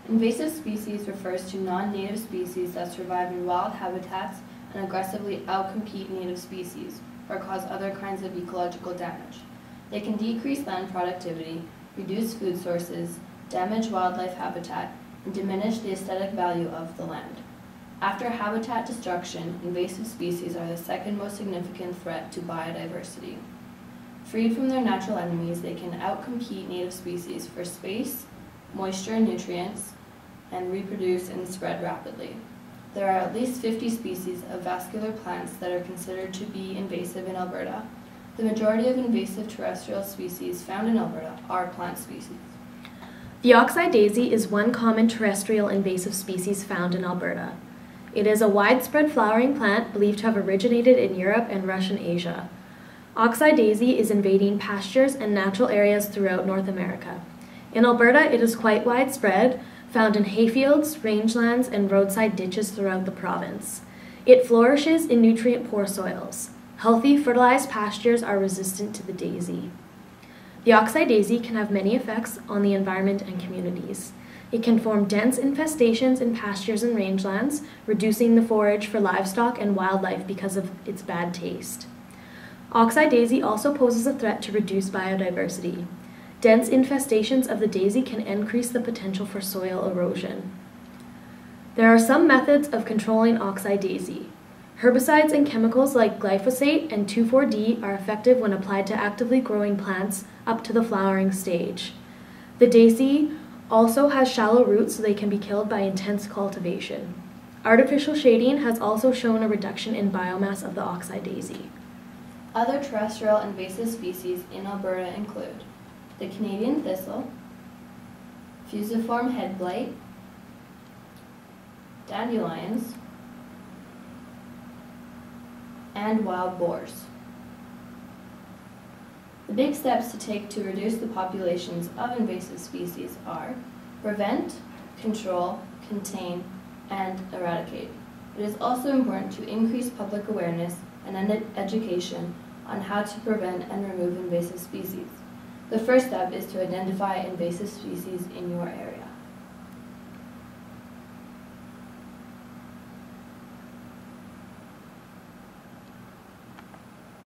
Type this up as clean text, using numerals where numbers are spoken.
Invasive species refers to non-native species that survive in wild habitats and aggressively outcompete native species, or cause other kinds of ecological damage. They can decrease land productivity, reduce food sources, damage wildlife habitat, and diminish the aesthetic value of the land. After habitat destruction, invasive species are the second most significant threat to biodiversity. Freed from their natural enemies, they can outcompete native species for space, moisture and nutrients, and reproduce and spread rapidly. There are at least 50 species of vascular plants that are considered to be invasive in Alberta. The majority of invasive terrestrial species found in Alberta are plant species. The oxeye daisy is one common terrestrial invasive species found in Alberta. It is a widespread flowering plant believed to have originated in Europe and Russian Asia. Oxeye daisy is invading pastures and natural areas throughout North America. In Alberta, it is quite widespread, found in hayfields, rangelands, and roadside ditches throughout the province. It flourishes in nutrient-poor soils. Healthy, fertilized pastures are resistant to the daisy. The oxeye daisy can have many effects on the environment and communities. It can form dense infestations in pastures and rangelands, reducing the forage for livestock and wildlife because of its bad taste. Oxeye daisy also poses a threat to reduced biodiversity. Dense infestations of the daisy can increase the potential for soil erosion. There are some methods of controlling oxeye daisy. Herbicides and chemicals like glyphosate and 2,4-D are effective when applied to actively growing plants up to the flowering stage. The daisy also has shallow roots, so they can be killed by intense cultivation. Artificial shading has also shown a reduction in biomass of the oxeye daisy. Other terrestrial invasive species in Alberta include the Canadian thistle, fusiform head blight, dandelions, and wild boars. The big steps to take to reduce the populations of invasive species are prevent, control, contain, and eradicate. It is also important to increase public awareness and education on how to prevent and remove invasive species. The first step is to identify invasive species in your area.